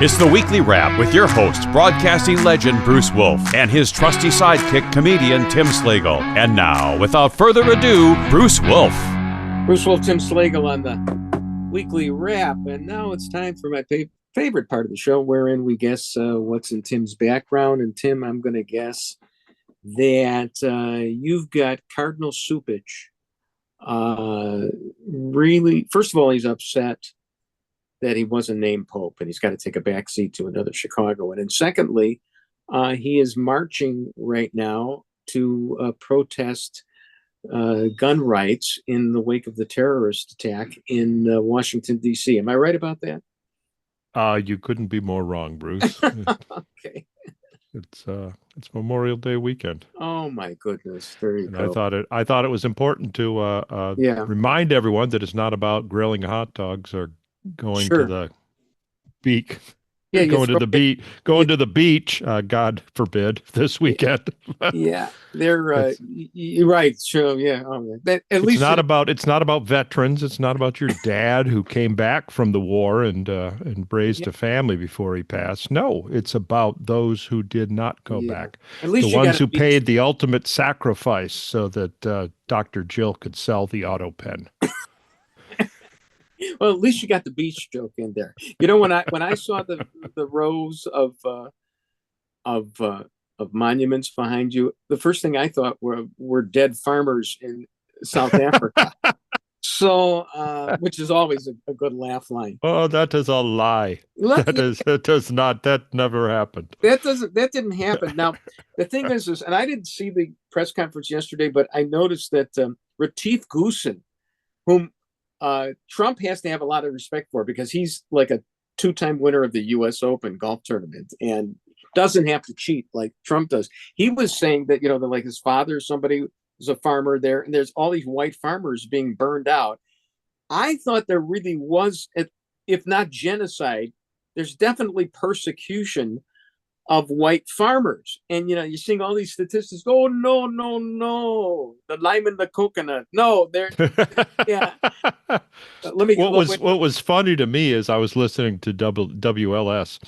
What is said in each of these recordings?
It's the Weekly Wrap with your host, broadcasting legend Bruce Wolf, and his trusty sidekick, comedian Tim Slagle. And now, without further ado, Bruce Wolf. Bruce Wolf, Tim Slagle on the Weekly Wrap. And now it's time for my favorite part of the show, wherein we guess what's in Tim's background. And Tim, I'm going to guess that you've got Cardinal Cupich. Really, first of all, he's upset that he wasn't named Pope, and he's got to take a backseat to another Chicagoan. And secondly, he is marching right now to protest gun rights in the wake of the terrorist attack in Washington, D.C. Am I right about that? You couldn't be more wrong, Bruce. Okay. It's Memorial Day weekend. Oh my goodness! There you go. I thought it was important to remind everyone that it's not about grilling hot dogs or going to the beach. Yeah, going to the beach. God forbid this weekend. Yeah, they're you're right. So yeah, it's not about veterans. It's not about your dad who came back from the war and raised a family before he passed. No, it's about those who did not go back. At least the ones who paid the ultimate sacrifice so that Dr. Jill could sell the auto pen. Well, at least you got the beach joke in there. You know, when I saw the rows of monuments behind you, the first thing I thought were dead farmers in South Africa. So, which is always a good laugh line. Oh, that is a lie. That never happened. That didn't happen. Now, the thing is, and I didn't see the press conference yesterday, but I noticed that Retief Goosen, whom Trump has to have a lot of respect for, because he's like a two-time winner of the U.S. Open golf tournament and doesn't have to cheat like Trump does. He was saying that, that like his father, somebody was a farmer there, and there's all these white farmers being burned out. I thought there really was, if not genocide, there's definitely persecution of white farmers. And, you're seeing all these statistics. Oh, no. The lime and the coconut. No, they're, yeah. What was funny to me is I was listening to WLS,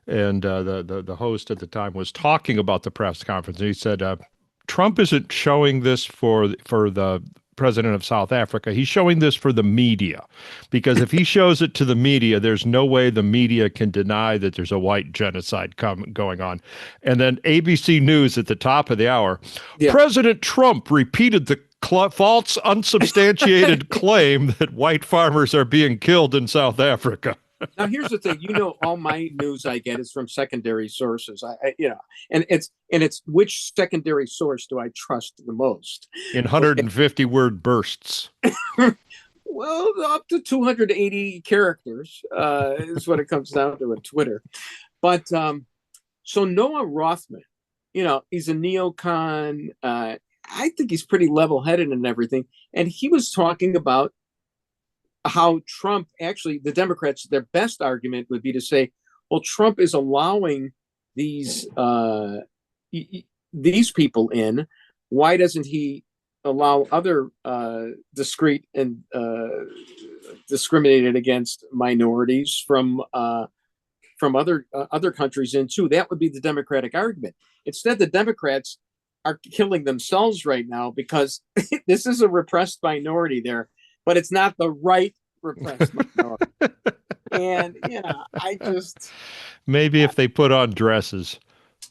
and the host at the time was talking about the press conference. And he said, Trump isn't showing this for the president of South Africa. He's showing this for the media, because if he shows it to the media, there's no way the media can deny that there's a white genocide going on. And then ABC News at the top of the hour, President Trump repeated the false, unsubstantiated claim that white farmers are being killed in South Africa. Now, here's the thing. All my news I get is from secondary sources. And it's which secondary source do I trust the most? In 150 word bursts. Well, up to 280 characters is what it comes down to on Twitter. But so Noah Rothman, he's a neocon. I think he's pretty level-headed and everything. And he was talking about how Trump, actually, the Democrats, their best argument would be to say, well, Trump is allowing these people in. Why doesn't he allow other discrete and discriminated against minorities from other countries in too? That would be the Democratic argument. Instead, the Democrats are killing themselves right now, because this is a repressed minority there, but it's not the right repressed minority. And, I just... Maybe if they put on dresses.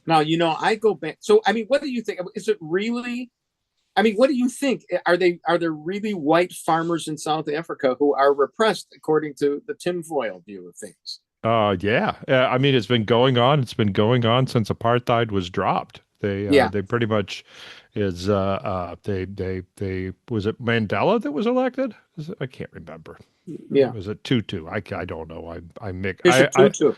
Now, I go back. So, what do you think? Is it really... what do you think? Are there really white farmers in South Africa who are repressed according to the tinfoil view of things? Yeah. It's been going on. It's been going on since apartheid was dropped. They pretty much is they was it Mandela that was elected? I can't remember. Yeah, was it Tutu? I don't know. I mix. Tutu.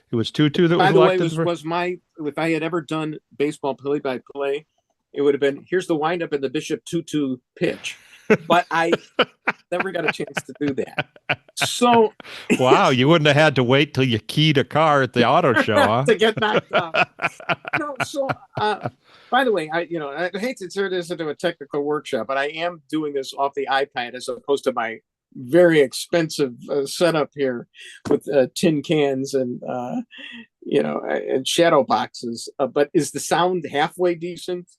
It was Tutu that was elected. By the way, was my, if I had ever done baseball play-by-play, it would have been, here's the windup and the Bishop Tutu pitch. But I never got a chance to do that. So, wow, you wouldn't have had to wait till you keyed a car at the auto show, huh? To get knocked out. So by the way, I hate to turn this into a technical workshop, but I am doing this off the iPad as opposed to my very expensive setup here with tin cans and and shadow boxes. But is the sound halfway decent?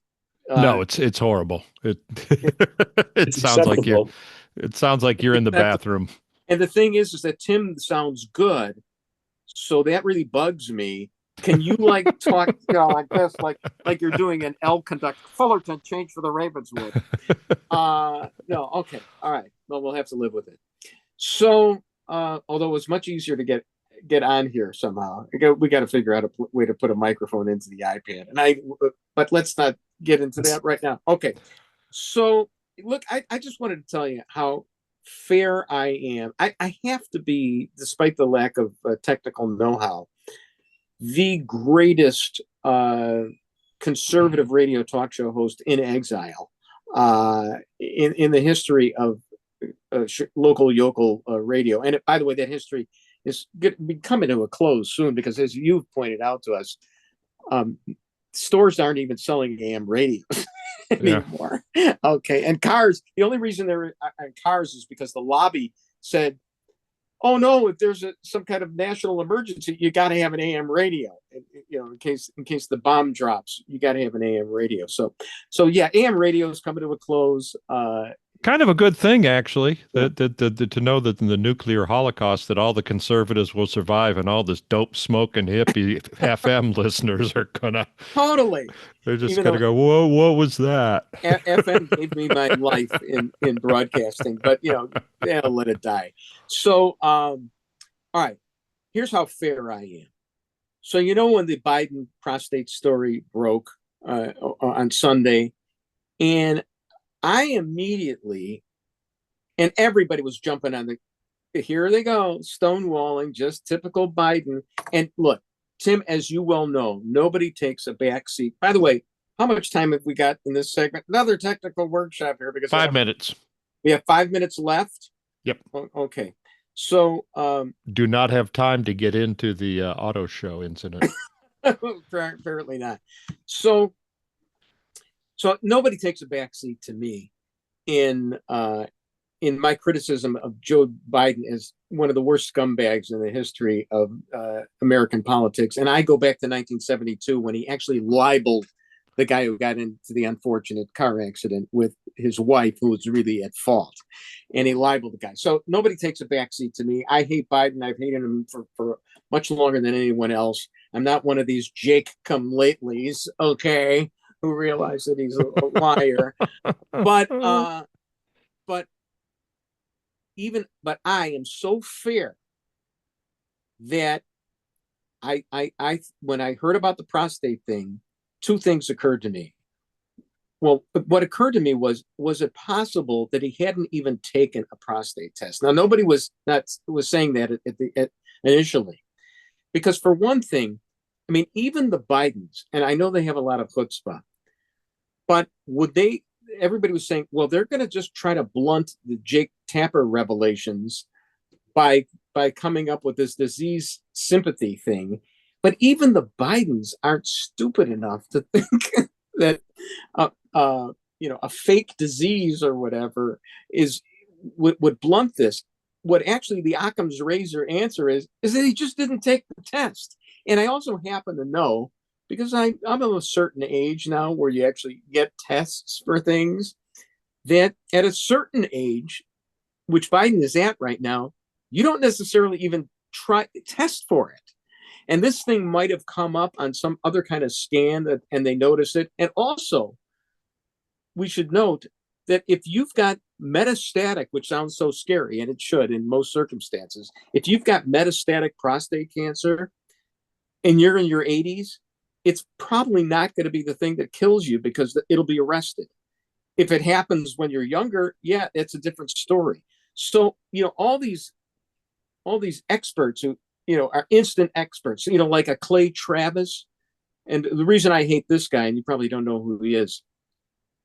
No, it's horrible. It sounds like you're in the bathroom. And the thing is that Tim sounds good, so that really bugs me. Can you talk like this, like you're doing an L conduct? Fullerton, change for the Ravenswood. No, okay, all right. Well, we'll have to live with it. So, although it's much easier to get on here somehow, we got to figure out a way to put a microphone into the iPad. But let's not get into that right now. Okay, so look, I just wanted to tell you how fair I am. I have to be, despite the lack of technical know-how, the greatest conservative radio talk show host in exile in the history of local yokel radio. And by the way, that history is going to be coming to a close soon because, as you've pointed out to us, stores aren't even selling AM radios anymore. Yeah. Okay, and cars. The only reason they're on cars is because the lobby said, "Oh no, if there's some kind of national emergency, you got to have an AM radio. In case the bomb drops, you got to have an AM radio." So yeah, AM radio is coming to a close. Kind of a good thing, actually, that to know that in the nuclear holocaust that all the conservatives will survive and all this dope smoking hippie FM listeners are gonna they're just gonna go, whoa, what was that? FM gave me my life in broadcasting, but let it die. So all right, here's how fair I am. So when the Biden prostate story broke on Sunday, and I immediately, and everybody was jumping on here they go, stonewalling, just typical Biden. And look, Tim, as you well know, nobody takes a back seat. By the way, how much time have we got in this segment? Another technical workshop here because 5 minutes. We have 5 minutes left. Yep. Okay. So do not have time to get into the auto show incident. Apparently not. So nobody takes a backseat to me in my criticism of Joe Biden as one of the worst scumbags in the history of American politics. And I go back to 1972 when he actually libeled the guy who got into the unfortunate car accident with his wife, who was really at fault. And he libeled the guy. So nobody takes a backseat to me. I hate Biden. I've hated him for much longer than anyone else. I'm not one of these Jake come latelys, okay, who realize that he's a liar. But I am so fair that I when I heard about the prostate thing, two things occurred to me. Well, what occurred to me was it possible that he hadn't even taken a prostate test? Now, nobody was saying that initially, because for one thing, I mean, even the Bidens, and I know they have a lot of chutzpah, but everybody was saying, well, they're going to just try to blunt the Jake Tapper revelations by coming up with this disease sympathy thing. But even the Bidens aren't stupid enough to think that a fake disease or whatever would blunt this. What actually the Occam's razor answer is that he just didn't take the test. And I also happen to know, because I'm of a certain age now where you actually get tests for things, that at a certain age, which Biden is at right now, you don't necessarily even test for it. And this thing might have come up on some other kind of scan and they notice it. And also, we should note that if you've got metastatic, which sounds so scary, and it should in most circumstances, if you've got metastatic prostate cancer and you're in your 80s, it's probably not going to be the thing that kills you because it'll be arrested. If it happens when you're younger, yeah, it's a different story. So, all these experts who, are instant experts, like a Clay Travis. And the reason I hate this guy, and you probably don't know who he is,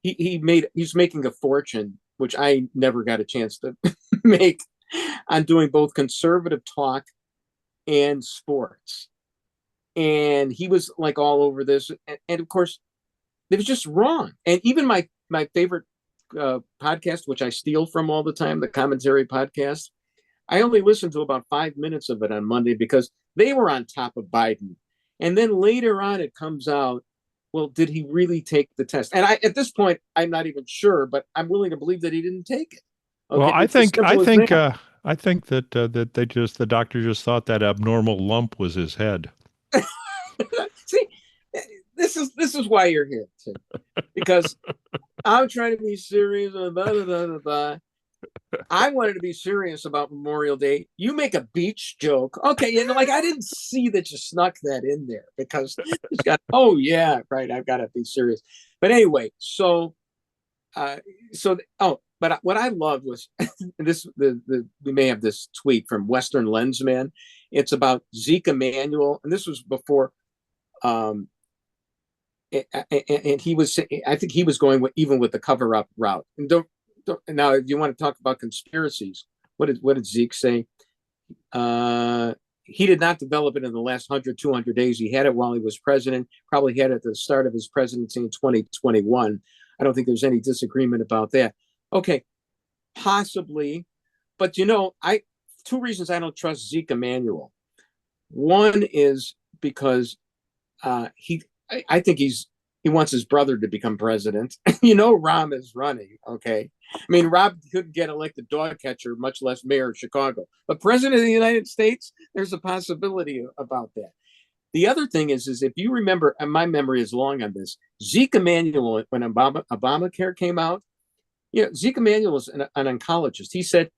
he's making a fortune, which I never got a chance to make, on doing both conservative talk and sports. And he was like all over this. And of course, it was just wrong. And even my favorite podcast, which I steal from all the time, the commentary podcast. I only listened to about 5 minutes of it on Monday because they were on top of Biden. And then later on, it comes out, well, did he really take the test? And at this point, I'm not even sure, but I'm willing to believe that he didn't take it. Okay? Well, I think that the doctor just thought that abnormal lump was his head. See, this is why you're here, Tim, because I'm trying to be serious. I wanted to be serious about Memorial Day. You make a beach joke. Okay, and like I didn't see that you snuck that in there because it's got, oh yeah, right, I've got to be serious. But anyway, but what I loved was this we may have this tweet from Western Lensman. It's about Zeke Emanuel, and this was before and he was, I think he was going even with the cover-up route. And now, if you want to talk about conspiracies, what did Zeke say? He did not develop it in the last 100, 200 days. He had it while he was president, probably had it at the start of his presidency in 2021. I don't think there's any disagreement about that. Okay, possibly. But, two reasons I don't trust Zeke Emanuel. One is because I think he wants his brother to become president. Rahm is running. Okay. I mean, Rob couldn't get elected dog catcher, much less mayor of Chicago. But president of the United States, there's a possibility about that. The other thing is if you remember, and my memory is long on this, Zeke Emanuel, when Obamacare came out, Zeke Emanuel is an oncologist. He said,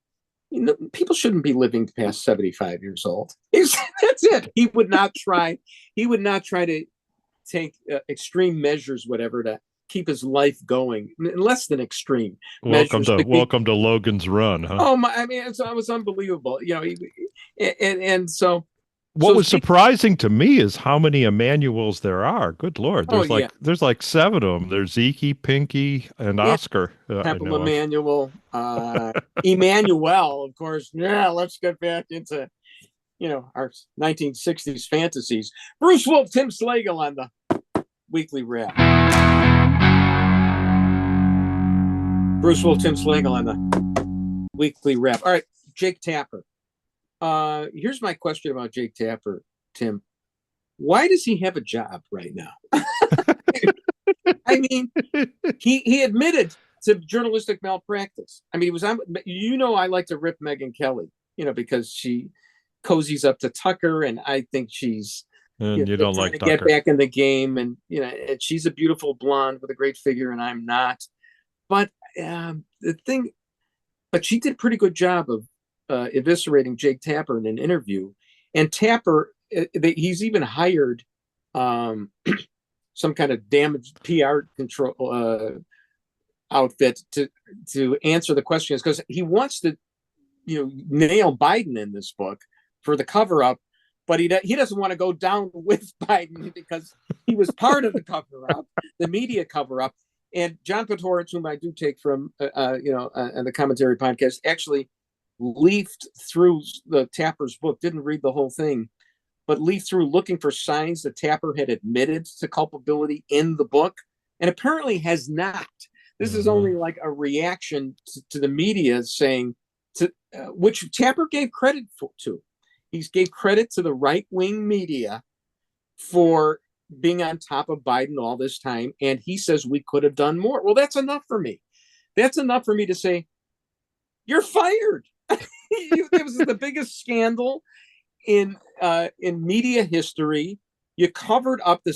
people shouldn't be living past 75 years old. That's it. He would not try to take extreme measures, whatever, to keep his life going. Less than extreme. Welcome to Logan's Run, huh? Oh my! I mean, it was unbelievable. And so. What was surprising to me is how many Emanuels there are. Good Lord, there's like 7 of them. There's Zeke, Pinky, and Oscar. Pepper Emanuel, Emmanuel, of course. Yeah, let's get back into our 1960s fantasies. Bruce Wolf, Tim Slagle on the Weekly Wrap. Bruce Wolf, Tim Slagle on the Weekly Wrap. All right, Jake Tapper. Here's my question about Jake Tapper, Tim. Why does he have a job right now? I mean, he admitted to journalistic malpractice. I mean, he was on. I like to rip Megyn Kelly, because she cozies up to Tucker, and I think she's you don't like to Tucker. Get back in the game, and and she's a beautiful blonde with a great figure, and I'm not. But but she did a pretty good job of eviscerating Jake Tapper in an interview, and Tapper, he's even hired some kind of damaged PR control outfit to answer the questions, because he wants to nail Biden in this book for the cover up, but he doesn't want to go down with Biden because he was part of the cover up, the media cover up. And John Podhoretz, whom I do take from on the commentary podcast, actually leafed through the Tapper's book, didn't read the whole thing, but leafed through looking for signs that Tapper had admitted to culpability in the book, and apparently has not. This is only like a reaction to the media saying, which Tapper gave credit to. He gave credit to the right-wing media for being on top of Biden all this time, and he says we could have done more. Well, that's enough for me. That's enough for me to say, you're fired. It was the biggest scandal in media history. You covered up the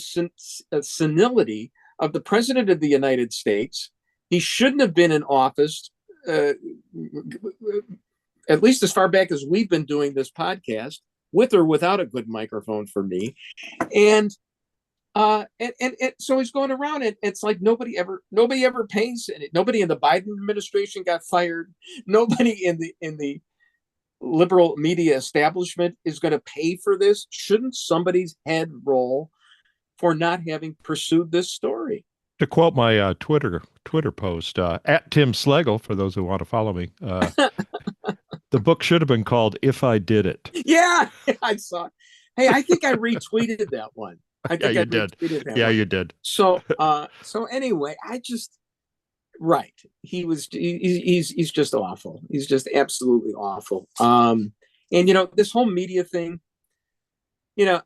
senility of the president of the United States. He shouldn't have been in office, at least as far back as we've been doing this podcast, with or without a good microphone for me. And so he's going around, and it's like nobody ever pays it. Nobody in the Biden administration got fired. Nobody in the liberal media establishment is going to pay for this. Shouldn't somebody's head roll for not having pursued this story? To quote my Twitter post, at Tim Slagle, for those who want to follow me, the book should have been called "If I Did It." Yeah, I saw it. Hey, I think I retweeted that one. You did. You did. So anyway, Right. He's just awful. He's just absolutely awful. And this whole media thing, the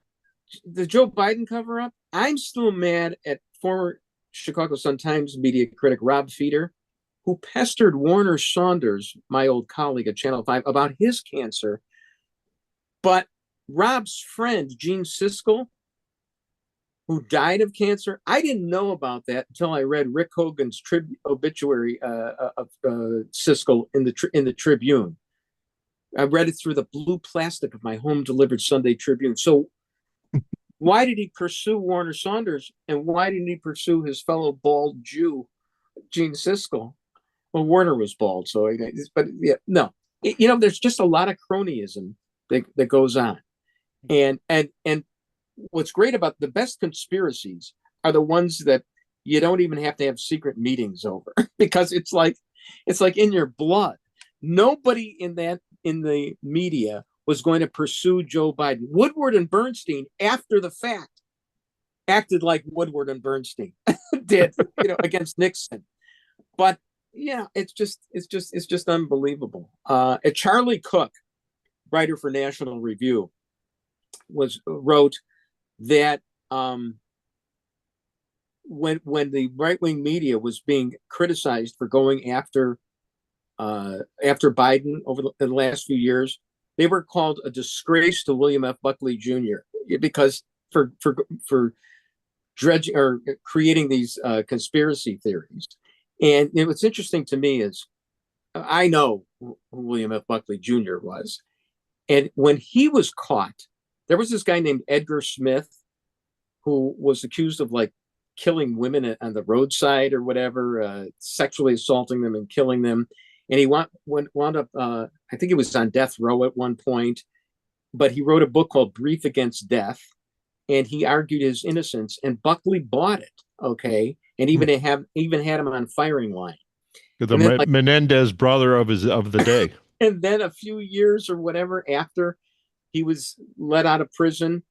Joe Biden cover up, I'm still mad at former Chicago Sun-Times media critic Rob Feeder, who pestered Warner Saunders, my old colleague at Channel 5, about his cancer. But Rob's friend, Gene Siskel, who died of cancer, I didn't know about that until I read Rick Hogan's obituary of Siskel in the Tribune. I read it through the blue plastic of my home-delivered Sunday Tribune. So why did he pursue Warner Saunders, and why didn't he pursue his fellow bald Jew, Gene Siskel? Well, Warner was bald, so no. There's just a lot of cronyism that goes on, and what's great about the best conspiracies are the ones that you don't even have to have secret meetings over because it's like in your blood. Nobody in the media was going to pursue Joe Biden. Woodward and Bernstein, after the fact, acted like Woodward and Bernstein did, against Nixon. But it's just unbelievable. Charlie Cook, writer for National Review, wrote that when the right-wing media was being criticized for going after Biden over the last few years, they were called a disgrace to William F. Buckley Jr. because for dredging or creating these conspiracy theories. And what's interesting to me is I know who William F. Buckley Jr. was, and when he was caught, there was this guy named Edgar Smith who was accused of killing women on the roadside or whatever, sexually assaulting them and killing them. And he wound up, I think he was on death row at one point, but he wrote a book called Brief Against Death, and he argued his innocence, and Buckley bought it, okay, and even had him on firing line. The Menendez brother of the day. And then a few years or whatever after he was let out of prison,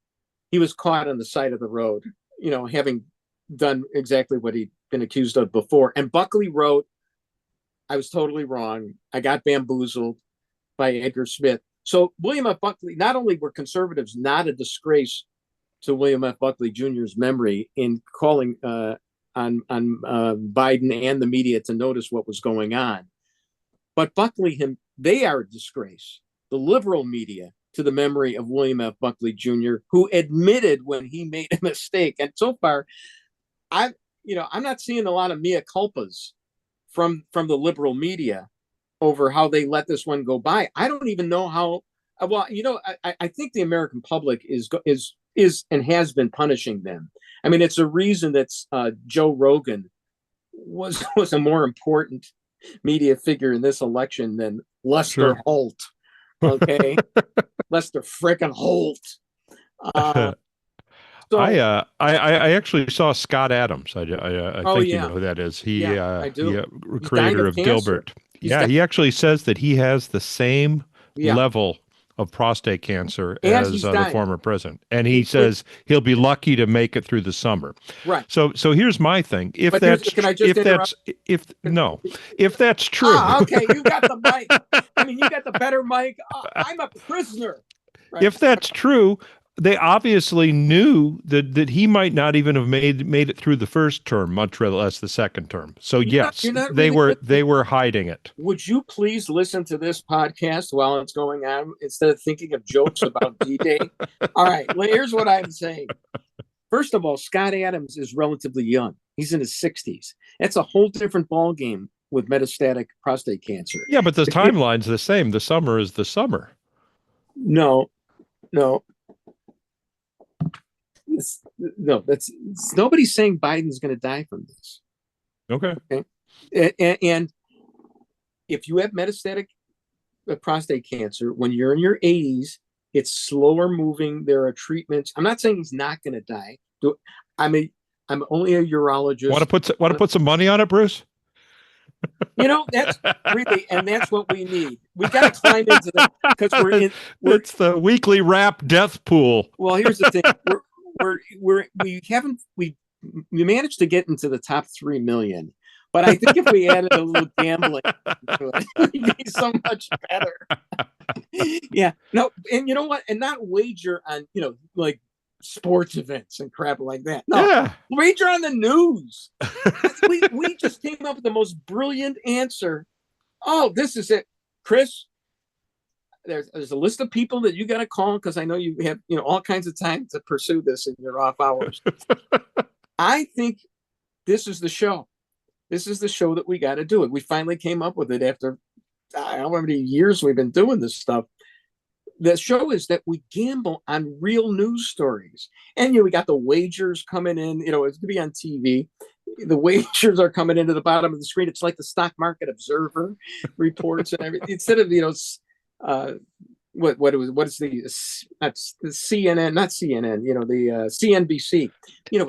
he was caught on the side of the road, having done exactly what he'd been accused of before. And Buckley wrote, I was totally wrong. I got bamboozled by Edgar Smith. So William F. Buckley, not only were conservatives not a disgrace to William F. Buckley Jr.'s memory in calling on Biden and the media to notice what was going on, but they are a disgrace, the liberal media, to the memory of William F. Buckley Jr., who admitted when he made a mistake. And so far, I'm not seeing a lot of mea culpas from the liberal media over how they let this one go by. I don't even know how. Well, I think the American public is and has been punishing them. I mean, it's a reason that Joe Rogan was a more important media figure in this election than Lester Holt. Okay, Lester frickin' Holt. So I actually saw Scott Adams. I think you know who that is. He creator of Dilbert. Yeah, he actually says that he has the same level of prostate cancer as the former president, and he says he'll be lucky to make it through the summer. Right. So here's my thing. If that's true, okay, you got the mic. I mean, you got the better mic. I'm a prisoner. Right. If that's true, they obviously knew that he might not even have made it through the first term, much less the second term. So they were hiding it. Would you please listen to this podcast while it's going on instead of thinking of jokes about D-Day? All right, well, here's what I'm saying. First of all, Scott Adams is relatively young. He's in his 60s. That's a whole different ballgame with metastatic prostate cancer. Yeah, but the timeline's the same. The summer is the summer. No. That's nobody's saying Biden's going to die from this. Okay. And if you have metastatic prostate cancer, when you're in your 80s, it's slower moving. There are treatments. I'm not saying he's not going to die. I'm only a urologist. Want to put some money on it, Bruce? That's really, and that's what we need. We got to climb into the because it's the weekly wrap death pool. Well, here's the thing. We managed to get into the top 3 million, But I think if we added a little gambling to it, it'd be so much better. Yeah. No, and you know what? And not wager on, like sports events and crap like that. No, wager on the news. we just came up with the most brilliant answer. Oh, this is it. Chris, there's a list of people that you got to call because I know you have, all kinds of time to pursue this in your off hours. I think this is the show. This is the show that we got to do it. We finally came up with it after I don't know how many years we've been doing this stuff. The show is that we gamble on real news stories. And, we got the wagers coming in, it's going to be on TV. The wagers are coming into the bottom of the screen. It's like the stock market observer reports and everything. Instead of, what is the CNN, not CNN, the CNBC,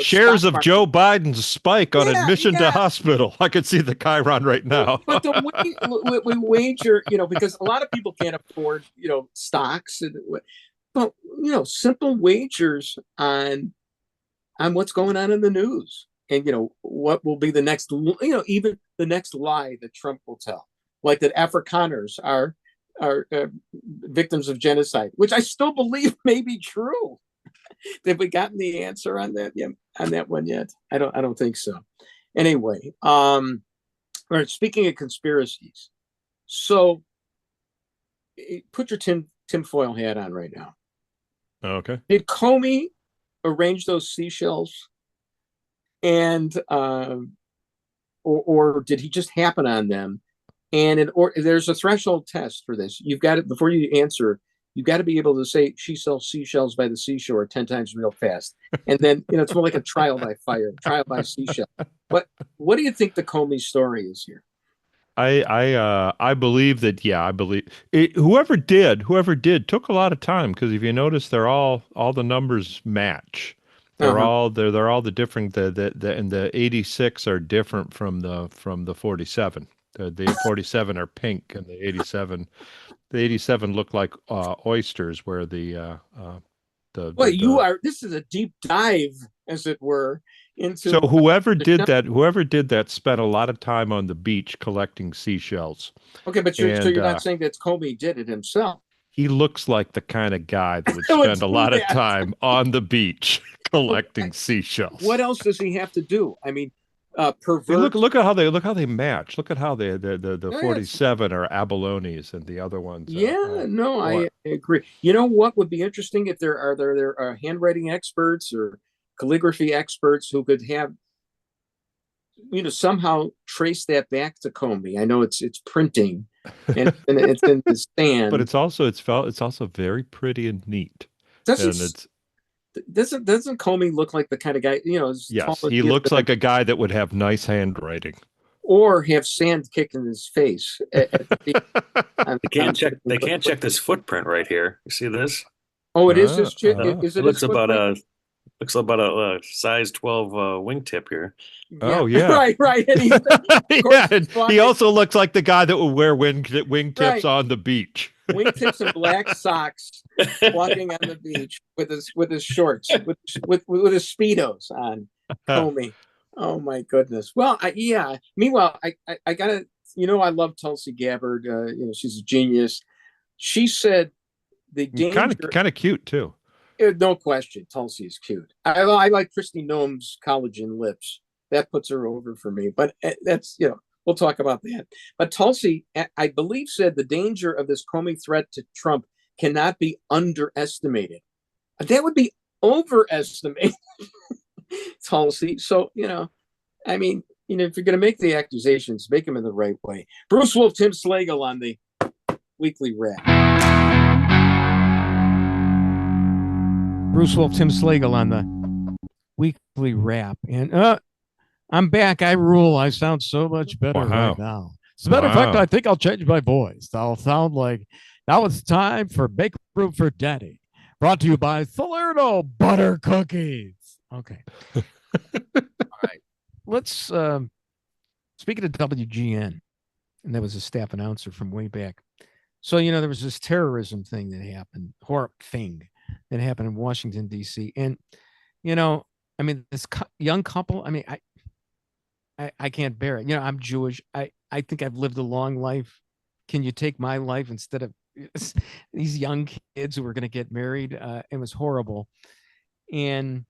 shares of Joe Biden's spike on admission to hospital. I could see the Chiron right now. But the way we wager, because a lot of people can't afford, stocks, but simple wagers on what's going on in the news, and what will be the next, even the next lie that Trump will tell, like that Afrikaners are victims of genocide, which I still believe may be true. Have we gotten the answer on that yet? On that one yet? I don't think so. Anyway, speaking of conspiracies, so put your tinfoil hat on right now. Okay. Did Comey arrange those seashells, and or did he just happen on them? And there's a threshold test for this. You've got it before you answer. You've got to be able to say she sells seashells by the seashore 10 times real fast. And then, it's more like a trial by fire, trial by seashell. But what do you think the Comey story is here? I believe that. Yeah, I believe it. Whoever did took a lot of time, because if you notice, all the numbers match. They're all the different. And the 86 are different from the 47. The 47 are pink, and the 87 look like oysters, where the this is a deep dive, as it were, into. So whoever did that spent a lot of time on the beach collecting seashells. Okay, but you're not saying that Comey did it himself. He looks like the kind of guy that would spend a lot of time on the beach collecting seashells. What else does he have to do? I mean, pervert. Look at how they match. Look at how the 47 are abalones and the other ones. I agree. You know what would be interesting if there are handwriting experts or calligraphy experts who could have, somehow trace that back to Comey. I know it's printing and it's in the stand, but it's also very pretty and neat. Doesn't Comey look like the kind of guy, yes, he looks like a guy that would have nice handwriting, or have sand kicked in his face. They can't check this footprint right here. You see this? Oh, it is this. Is it? Looks about a size 12 wingtip here. Oh yeah, right. And he also looks like the guy that would wear wingtips on the beach. Wingtips and black socks, walking on the beach with his shorts, with his Speedos on. Comey. Oh my goodness. Well, Meanwhile, I gotta. I love Tulsi Gabbard. She's a genius. She said the danger. Kind of cute too. No question, Tulsi is cute. I like Kristi Noem's collagen lips. That puts her over for me. But that's we'll talk about that. But Tulsi, I believe, said the danger of this Comey threat to Trump cannot be underestimated. That would be overestimated, Tulsi. So, if you're going to make the accusations, make them in the right way. Bruce Wolf, Tim Slagle on the Weekly Wrap. Bruce Wolf, Tim Slagle on the Weekly Wrap. And I'm back. I rule. I sound so much better right now. As a matter of fact, I think I'll change my voice. I'll sound like now it's time for Make Room for Daddy. Brought to you by Salerno Butter Cookies. Okay. All right. Let's speaking of WGN, and that was a staff announcer from way back. So, there was this terrorism thing that happened, that happened in Washington, D.C. And, this young couple, I can't bear it. I'm Jewish. I think I've lived a long life. Can you take my life instead of these young kids who were going to get married? It was horrible. And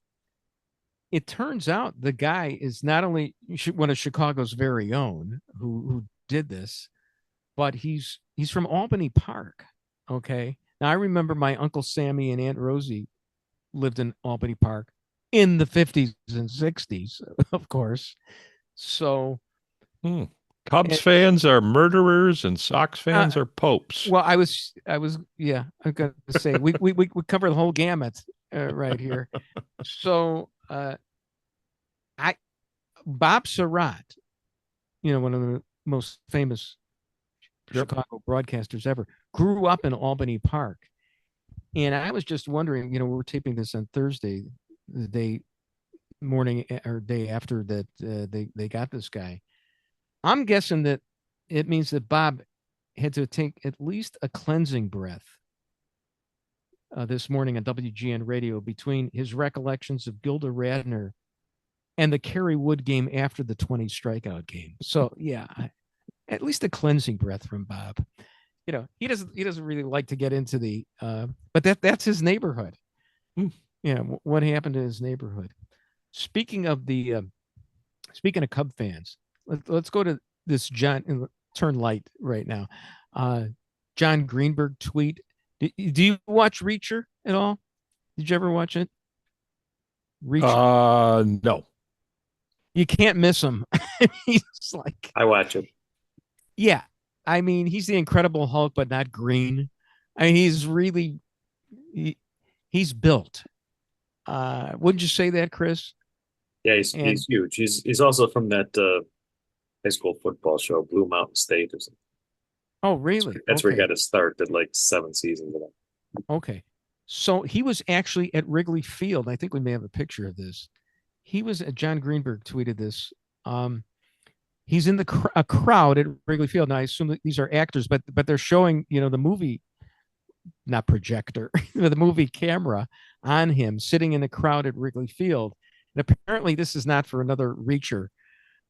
it turns out the guy is not only one of Chicago's very own who did this, but he's from Albany Park. Okay. Now I remember my Uncle Sammy and Aunt Rosie lived in Albany Park in the 50s and 60s, of course. So Cubs fans are murderers and Sox fans are popes. Well, I was yeah, I'm gonna say we cover the whole gamut right here. So Bob Surratt, one of the most famous Chicago broadcasters ever, grew up in Albany Park. And I was just wondering, we're taping this on Thursday, the day morning or day after that they got this guy. I'm guessing that it means that Bob had to take at least a cleansing breath this morning on WGN radio between his recollections of Gilda Radner and the Kerry Wood game after the 20 strikeout game. So yeah, at least a cleansing breath from Bob. He doesn't really like to get into the but that's his neighborhood. Yeah, what happened to his neighborhood? Speaking of Cub fans, let's go to this John. Turn light right now. John Greenberg tweet. Do you watch Reacher at all? Did you ever watch it? Reacher? No. You can't miss him. He's like, I watch it. Yeah. I mean, he's the Incredible Hulk, but not green. I mean, he's really, he's built. Wouldn't you say that, Chris? Yeah, he's huge. He's also from that high school football show, Blue Mountain State or something. Oh, really? That's where he got his start. Did like 7 seasons of that. Okay. So he was actually at Wrigley Field. I think we may have a picture of this. He was John Greenberg tweeted this. He's in a crowd at Wrigley Field. Now I assume that these are actors, but they're showing, the movie, not projector, the movie camera on him sitting in a crowd at Wrigley Field. And apparently this is not for another Reacher.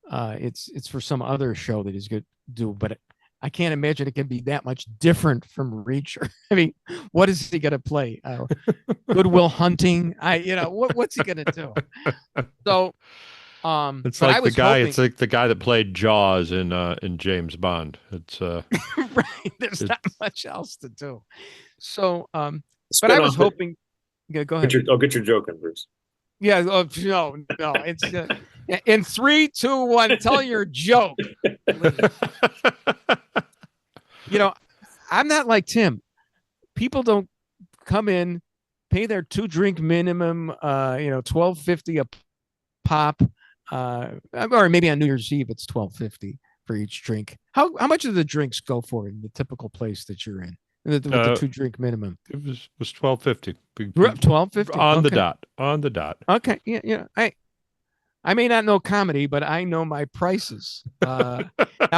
It's for some other show that he's going to do, but I can't imagine it can be that much different from Reacher. I mean, what is he going to play? Good Will Hunting? What's he going to do? So, it's like the guy. It's like the guy that played Jaws in James Bond. It's right. There's not much else to do. So, but I was hoping. Go ahead. Get your joke in, Bruce. Yeah. No. It's in 3, 2, 1. Tell your joke. I'm not like Tim. People don't come in, pay their 2-drink minimum, $12.50 a pop, or maybe on New Year's Eve it's $12.50 for each drink. How much do the drinks go for in the typical place that you're in? With the 2-drink minimum, it was $12.50. $12.50 on the dot. Okay, yeah. I may not know comedy, but I know my prices. Now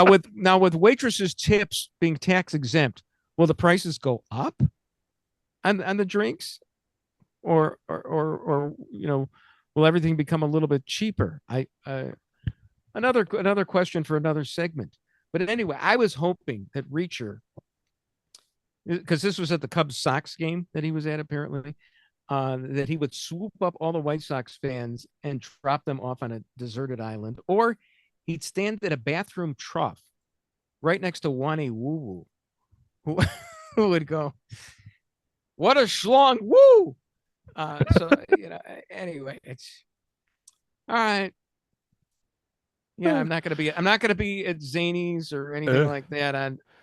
with waitresses' tips being tax exempt, will the prices go up on the drinks, or will everything become a little bit cheaper? Another question for another segment. But anyway, I was hoping that Reacher, because this was at the Cubs Sox game that he was at apparently, that he would swoop up all the White Sox fans and drop them off on a deserted island, or he'd stand at a bathroom trough right next to Wani Woo Woo, who would go, "What a schlong, woo!" So anyway, it's all right. Yeah, I'm not gonna be at Zany's or anything like that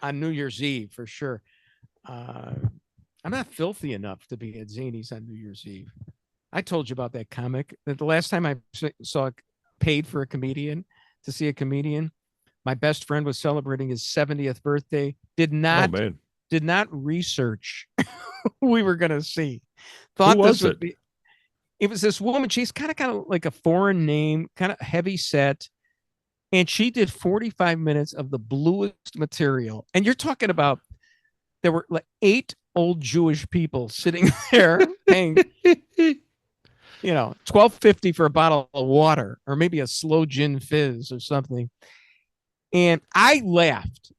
on New Year's Eve for sure. I'm not filthy enough to be at Zany's on New Year's Eve. I told you about that comic. That the last time I paid for a comedian to see a comedian, my best friend was celebrating his 70th birthday. Did not research who we were gonna see. Thought this would be. It was this woman. She's kind of like a foreign name, kind of heavy set, and she did 45 minutes of the bluest material. And you're talking about there were like 8 old Jewish people sitting there paying, $12.50 for a bottle of water, or maybe a slow gin fizz or something. And I laughed.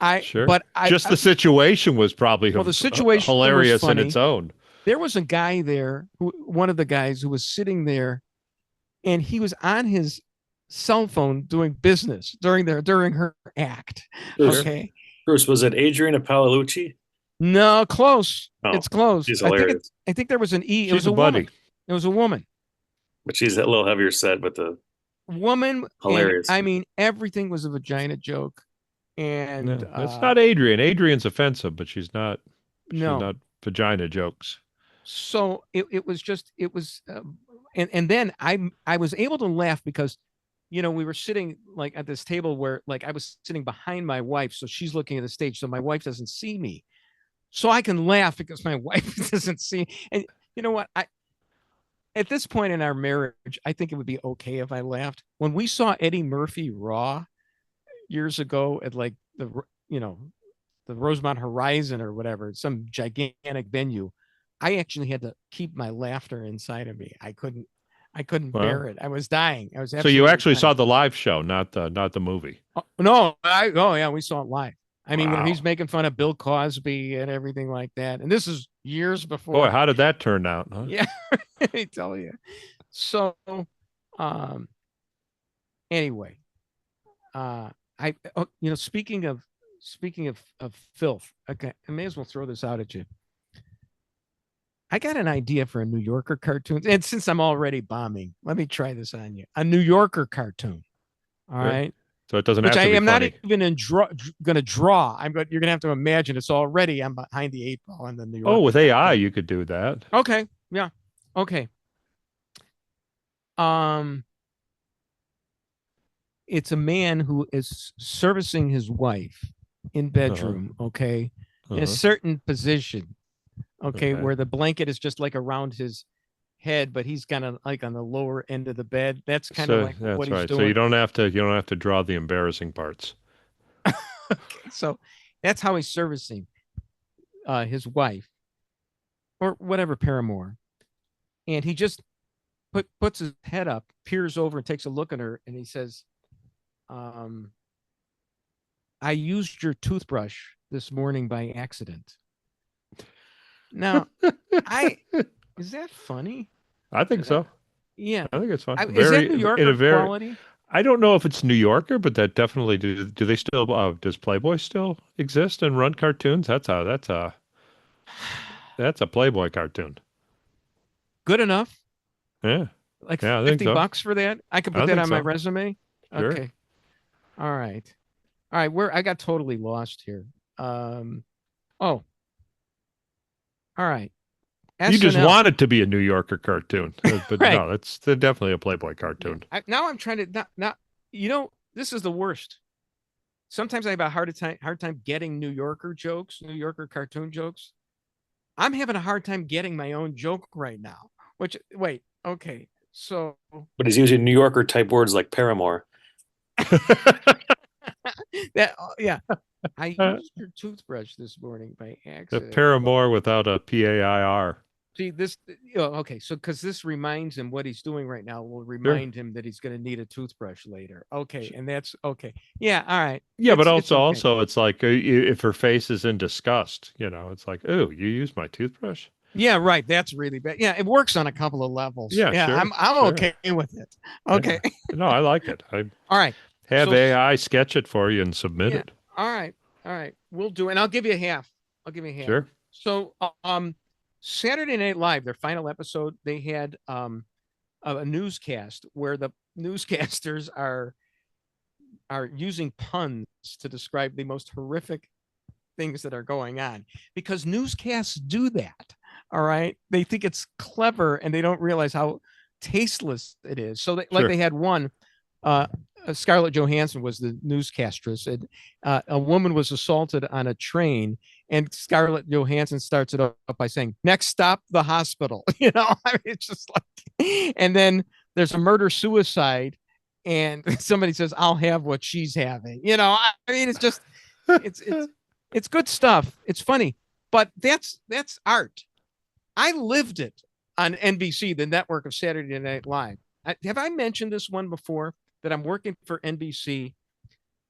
The situation was probably the situation hilarious was funny. in its own. There was a guy there, one of the guys who was sitting there, and he was on his cell phone doing business during her act. Bruce, okay, Bruce, was it Adriana Paolucci? No, close. Oh, it's close. She's hilarious. I think there was an E. She's it was a buddy. woman. It was a woman. But she's a little heavier set with the woman. hilarious. I mean, everything was a vagina joke. And that's not Adrian. Adrian's offensive, but she's not. She's no, not vagina jokes. So it was just and then I was able to laugh because, we were sitting like at this table where like I was sitting behind my wife, so she's looking at the stage, so my wife doesn't see me, so I can laugh because my wife doesn't see. And you know what? At this point in our marriage, I think it would be okay if I laughed. When we saw Eddie Murphy Raw years ago at like the Rosemont Horizon or whatever, some gigantic venue, I actually had to keep my laughter inside of me. I couldn't bear it. I was dying. I was so you actually dying. saw the live show, not the movie. No, yeah, we saw it live. I mean, Wow. when he's making fun of Bill Cosby and everything like that, and this is years before. Boy, how did that turn out? Huh? Yeah, I tell you. So, anyway, speaking of filth, okay, I may as well throw this out at you. I got an idea for a New Yorker cartoon, and since I'm already bombing, let me try this on you. A New Yorker cartoon, all right? So it doesn't Which have to I be am funny. not even going to draw. You're going to have to imagine it's already. I'm behind the eight ball in the New Yorker. Oh, with AI, you could do that. Okay, yeah, okay. It's a man who is servicing his wife in bedroom, okay, in a certain position, okay, where the blanket is just like around his head, but he's kind of like on the lower end of the bed. That's kind of like what he's doing. So you don't have to draw the embarrassing parts. So that's how he's servicing his wife or whatever paramour, and he just puts his head up, peers over, and takes a look at her, and he says, I used your toothbrush this morning by accident. Now, is that funny? I think so. Yeah, I think it's fun. Is that New Yorker quality? I don't know if it's New Yorker, but that definitely do they still does Playboy still exist and run cartoons? That's a Playboy cartoon. Good enough. Yeah. Like $50 for that? I could put that on my resume. Sure. Okay. All right. I got totally lost here. All right. SNL. You just want it to be a New Yorker cartoon, but right. No, it's definitely a Playboy cartoon. Now I'm trying to not. This is the worst. Sometimes I have a hard time getting New Yorker cartoon jokes. I'm having a hard time getting my own joke right now. Okay, so. But he's using New Yorker type words like paramour. Yeah. I used your toothbrush this morning by accident. The paramour without a PAIR. See this, okay. So, because this reminds him what he's doing right now will remind him that he's going to need a toothbrush later. Okay, and that's okay. Yeah, all right. Yeah, but also, it's like if her face is in disgust, it's like, oh, you used my toothbrush. Yeah, right. That's really bad. Yeah, it works on a couple of levels. Yeah, sure, I'm okay with it. Okay. Yeah. No, I like it. All right. Have AI sketch it for you and submit it. All right. We'll do it. And I'll give you a half. Sure. So, Saturday Night Live, their final episode, they had a newscast where the newscasters are using puns to describe the most horrific things that are going on, because newscasts do that. All right. They think it's clever and they don't realize how tasteless it is. So they had one, Scarlett Johansson was the newscastress, and a woman was assaulted on a train, and Scarlett Johansson starts it up by saying, "Next stop, the hospital." It's just like, and then there's a murder-suicide, and somebody says, "I'll have what she's having." It's just, it's good stuff. It's funny, but that's art. I lived it. on NBC, the network of Saturday Night Live. Have I mentioned this one before, that I'm working for NBC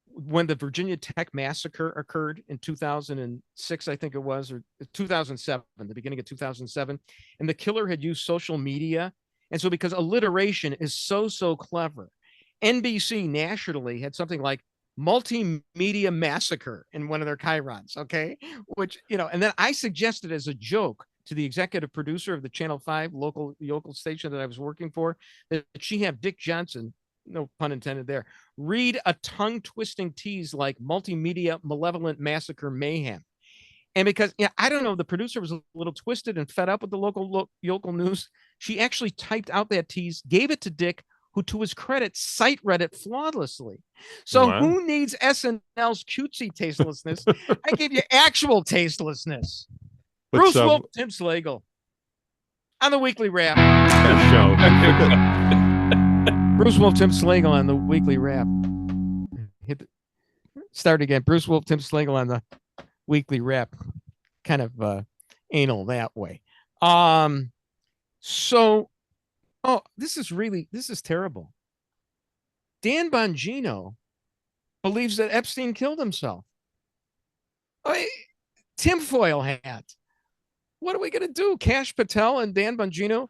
when the Virginia Tech massacre occurred in 2006, I think it was, or 2007, the beginning of 2007, and the killer had used social media. And so because alliteration is so clever, NBC nationally had something like multimedia massacre in one of their chyrons, okay? Which, and then I suggested as a joke to the executive producer of the Channel 5 local station that I was working for, that she have Dick Johnson, no pun intended there, read a tongue-twisting tease like multimedia malevolent massacre mayhem. And because, I don't know, the producer was a little twisted and fed up with the local news, she actually typed out that tease, gave it to Dick, who, to his credit, sight read it flawlessly. So Wow. Who needs SNL's cutesy tastelessness? I gave you actual tastelessness. Bruce Wolf, Tim Slagle on the Weekly Wrap. Show. Bruce Wolf, Tim Slagle on the Weekly Wrap. Start again. Bruce Wolf, Tim Slagle on the Weekly Wrap. Kind of anal that way. This is terrible. Dan Bongino believes that Epstein killed himself. Tinfoil hat. What are we going to do? Kash Patel and Dan Bongino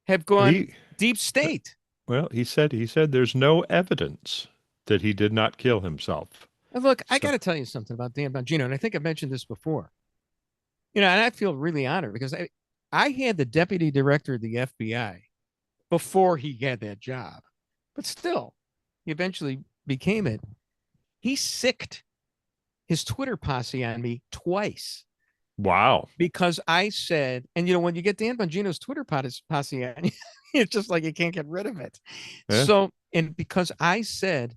have gone deep state. Well, he said there's no evidence that he did not kill himself. Look, I got to tell you something about Dan Bongino, and I think I've mentioned this before. And I feel really honored because I had the deputy director of the FBI before he had that job, but still, he eventually became it. He sicked his Twitter posse on me twice. Wow. Because I said, and when you get Dan Bongino's Twitter posse on you, it's just like you can't get rid of it. Yeah. So, and because I said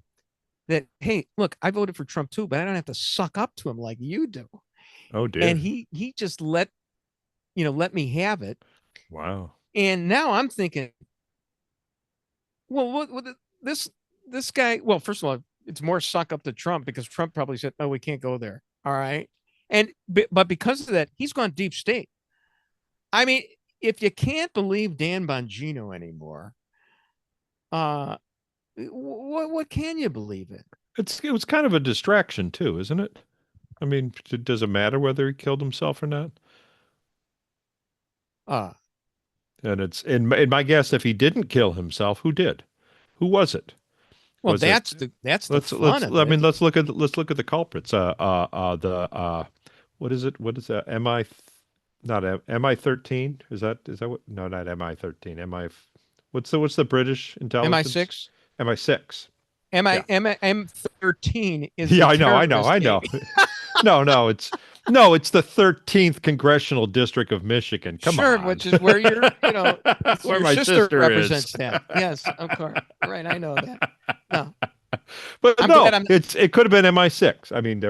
that, hey, look, I voted for Trump too, but I don't have to suck up to him like you do. Oh dear. And he just let me have it. Wow. And now I'm thinking, well, this guy, well, first of all, it's more suck up to Trump because Trump probably said, oh, we can't go there. All right. But because of that, he's gone deep state. I mean, if you can't believe Dan Bongino anymore, what can you believe in? It was kind of a distraction too, isn't it? I mean, does it matter whether he killed himself or not? And it's in my guess, if he didn't kill himself, who did? Who was it? Well, that's the fun of it. I mean, let's look at the culprits. What is it? What is that? MI13? Is that what? No, not MI13. What's the British intelligence? MI6. MI6. M13 is. Yeah, I know. No, it's the 13th Congressional District of Michigan. Come on. Sure, which is where your where your my sister represents is. that. Yes, of course. Right, I know that. No. But it could have been MI6. I mean,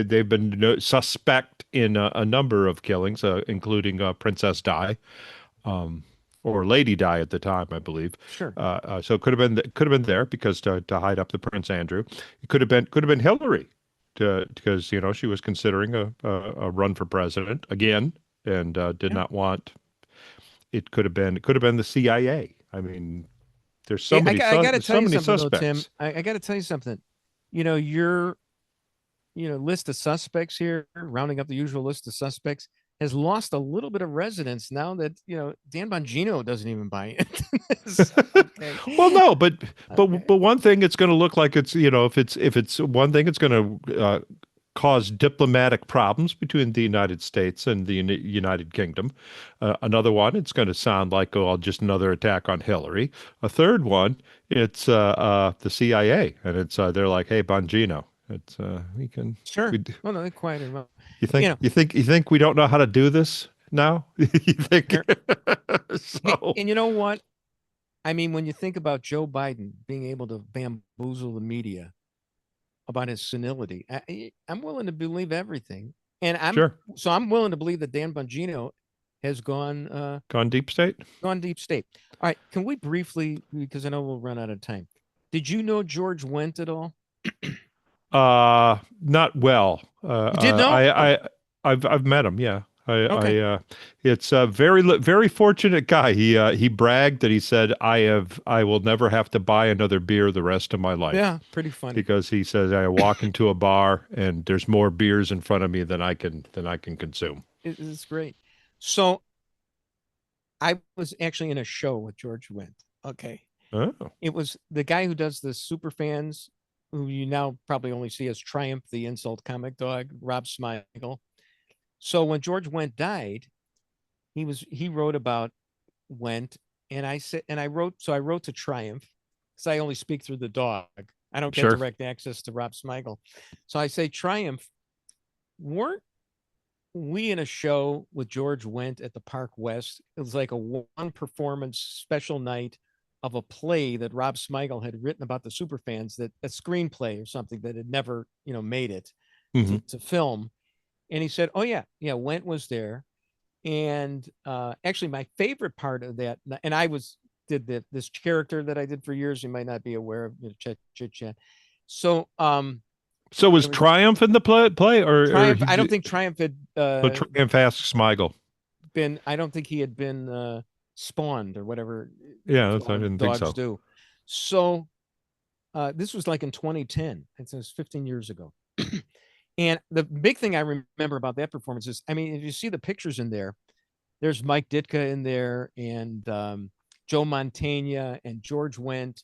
they've been suspect in a number of killings, including Princess Di, or Lady Di at the time, I believe. Sure. So it could have been there because to hide up the Prince Andrew. It could have been Hillary, because she was considering a run for president again and did not want. It could have been the CIA. I mean. There's so many. I got to tell you something, suspects. though, Tim. I got to tell you something. Your list of suspects here, rounding up the usual list of suspects, has lost a little bit of resonance now that Dan Bongino doesn't even buy it. Okay. Well, no, but one thing it's going to look like it's if it's one thing, it's going to cause diplomatic problems between the United States and the United Kingdom. Another one, it's going to sound like, just another attack on Hillary. A third one, it's the CIA, and it's they're like, hey, Bongino, it's we can sure. Well, no, they're quiet enough. You think we don't know how to do this now? You think? So. And you know what? I mean, when you think about Joe Biden being able to bamboozle the media about his senility, I'm willing to believe everything, and I'm willing to believe that Dan Bongino has gone deep state. Gone deep state. All right, can we briefly, because I know we'll run out of time. Did you know George Wendt at all? Not well. You did know? I've met him. Yeah, Okay. It's a very fortunate guy. He bragged that he said, I will never have to buy another beer the rest of my life. Yeah, pretty funny. Because he says I walk into a bar and there's more beers in front of me than I can consume. It's great. So I was actually in a show with George Wendt. Okay. Oh. It was the guy who does the super fans, who you now probably only see as Triumph, the insult comic dog, Rob Smigel. So when George Wendt died, he wrote about Wendt, and I wrote to Triumph, because I only speak through the dog. I don't get Sure. direct access to Rob Smigel. So I say, Triumph, weren't we in a show with George Wendt at the Park West? It was like a one performance special night of a play that Rob Smigel had written about the superfans, that a screenplay or something that had never, made it to film. And he said, oh yeah, Wendt was there. And actually my favorite part of that, and did this character that I did for years, you might not be aware of, chit chat. So was Triumph in the play or Triumph? I don't think Triumph had Triumph asks Smigel. I don't think he had been spawned or whatever. Yeah, I didn't think so. Dogs do. So this was like in 2010. It was 15 years ago. And the big thing I remember about that performance is, I mean, if you see the pictures in there, there's Mike Ditka in there, and Joe Mantegna and George Wendt,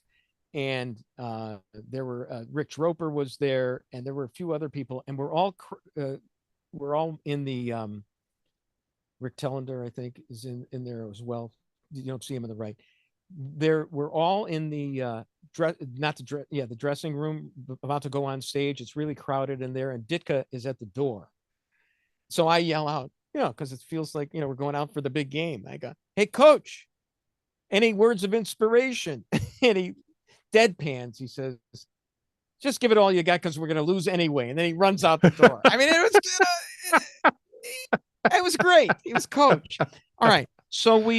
and there were Rich Roper was there, and there were a few other people, and we're all in the Rick Tellender, I think, is in there as well. You don't see him on the right. We're all in the the dressing room, about to go on stage. It's really crowded in there, and Ditka is at the door. So I yell out, because it feels like, we're going out for the big game. I go, hey, coach, any words of inspiration? And he deadpans. He says, just give it all you got, because we're going to lose anyway. And then he runs out the door. I mean, it was great. He was coach. All right. So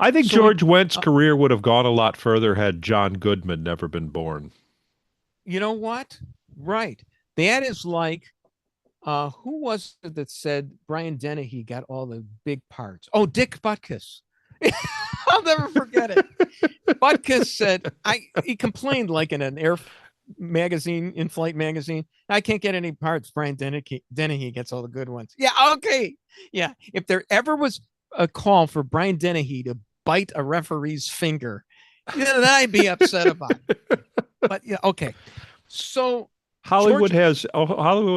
I think George Wendt's career would have gone a lot further had John Goodman never been born. You know what? Right. That is like, who was it that said Brian Dennehy got all the big parts? Oh, Dick Butkus. I'll never forget it. Butkus said, he complained like in an air magazine, in-flight magazine, I can't get any parts. Brian Dennehy gets all the good ones. Yeah, okay. Yeah. If there ever was a call for Brian Dennehy to bite a referee's finger, then I'd be upset about it. But yeah, okay. So Hollywood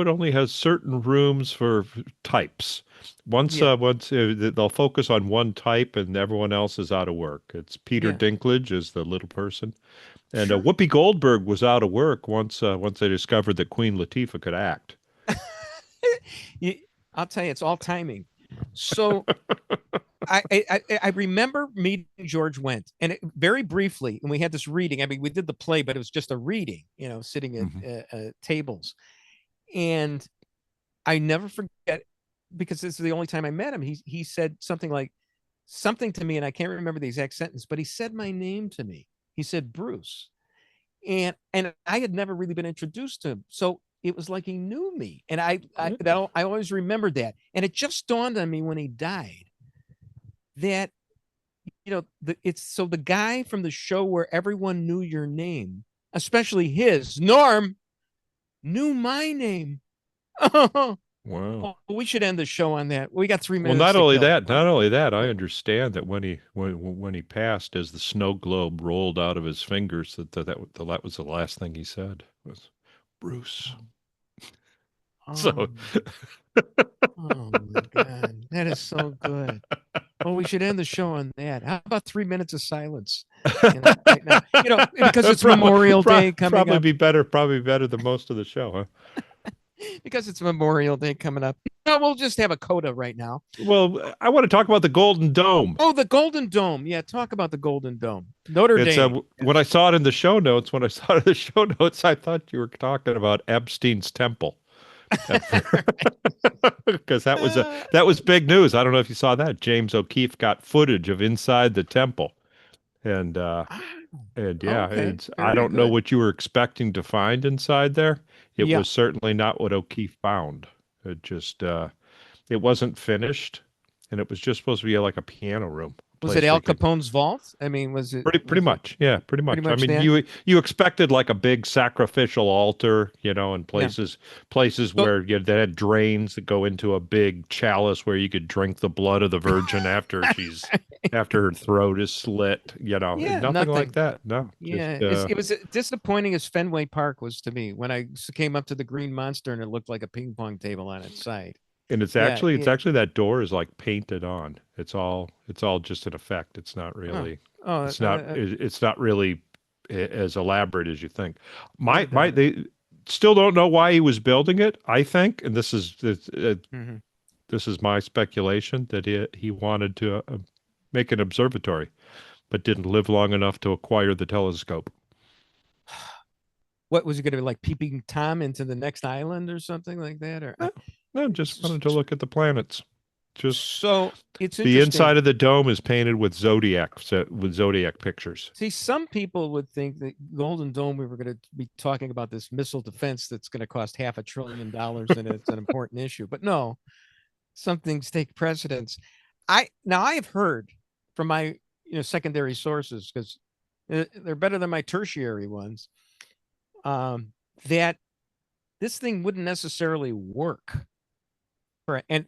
only has certain rooms for types. Once they'll focus on one type and everyone else is out of work. It's Peter Dinklage is the little person, and Whoopi Goldberg was out of work once they discovered that Queen Latifah could act. I'll tell you, it's all timing. So I remember meeting George Wendt, and very briefly, and we had this reading. I mean, we did the play, but it was just a reading, sitting at tables. And I never forget, because this is the only time I met him. He said something to me, and I can't remember the exact sentence, but he said my name to me. He said Bruce, and I had never really been introduced to him, so it was like he knew me, and I always remembered that. And it just dawned on me when he died that, the guy from the show where everyone knew your name, especially his, Norm, knew my name. Wow. Well, we should end the show on that. We got 3 minutes. Well, not only that, I understand that when he passed, as the snow globe rolled out of his fingers, that was the last thing he said was Bruce. So, oh my God, that is so good. Well, we should end the show on that. How about 3 minutes of silence? Right now? Because it's Memorial Day coming up. Probably better than most of the show, huh? Because it's Memorial Day coming up. No, we'll just have a coda right now. Well, I want to talk about the Golden Dome. Oh, the Golden Dome. Yeah, talk about the Golden Dome. Notre Dame. When I saw it in the show notes, I thought you were talking about Epstein's temple. Because that was big news. I don't know if you saw that. James O'Keefe got footage of inside the temple, and I don't know what you were expecting to find inside there. It was certainly not what O'Keefe found. It just it wasn't finished. and it was just supposed to be like a piano room. Was it Al Capone's vault? I mean, was it pretty much? Yeah, pretty much. I mean, that? you expected like a big sacrificial altar, and places where they had drains that go into a big chalice where you could drink the blood of the Virgin after after her throat is slit. Nothing like that. No. Yeah, it was disappointing as Fenway Park was to me when I came up to the Green Monster and it looked like a ping pong table on its side. And it's actually that door is like painted on. It's all just an effect. It's not really. It's not really as elaborate as you think. They still don't know why he was building it. I think, and this is my speculation, that he wanted to make an observatory, but didn't live long enough to acquire the telescope. What was he going to be like, peeping Tom into the next island or something like that? Or no, just wanted to look at the planets. So it's the inside of the dome is painted with zodiac pictures. See, some people would think that Golden Dome, we were going to be talking about this missile defense that's going to cost $500 billion and it's an important issue. But no, some things take precedence. I have heard from my secondary sources, because they're better than my tertiary ones, that this thing wouldn't necessarily work. And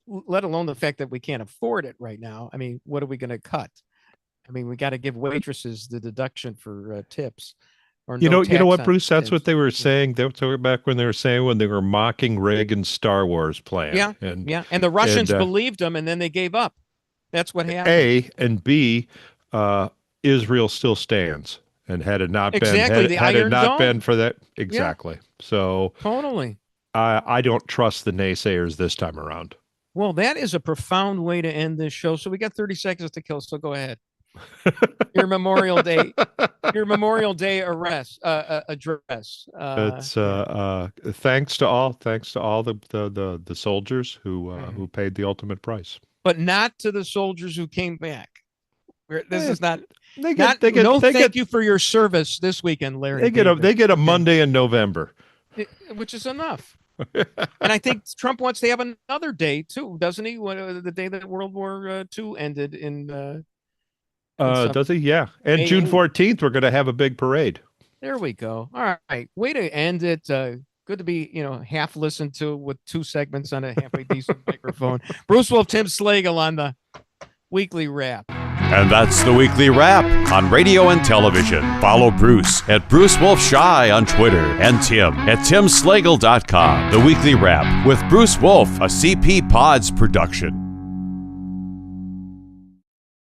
let alone the fact that we can't afford it right now. I mean, what are we going to cut? I mean, we got to give waitresses the deduction for tips. Or you know what, Bruce? That's what they were saying. They were back when they were mocking Reagan's Star Wars plan. Yeah, and the Russians believed them, and then they gave up. That's what happened. A and B, Israel still stands, and had it not been for that, exactly. Yeah. So totally. I don't trust the naysayers this time around. Well, that is a profound way to end this show. So we got 30 seconds to kill. So go ahead. Your Memorial Day address. It's thanks to all the soldiers who paid the ultimate price, but not to the soldiers who came back. This is not. Thank you for your service this weekend, Larry. They get a Monday in November, which is enough. And I think Trump wants to have another day too, doesn't he? The day that World War II ended in. Does he? Yeah. And June 14th, we're going to have a big parade. There we go. All right. Way to end it. Good to be, half listened to with 2 segments on a halfway decent microphone. Bruce Wolf, Tim Slagle on the Weekly Wrap. And that's the Weekly Wrap on radio and television. Follow Bruce at Bruce Wolf Shy on Twitter and Tim at timslagle.com. The Weekly Wrap with Bruce Wolf, a CP Pods production.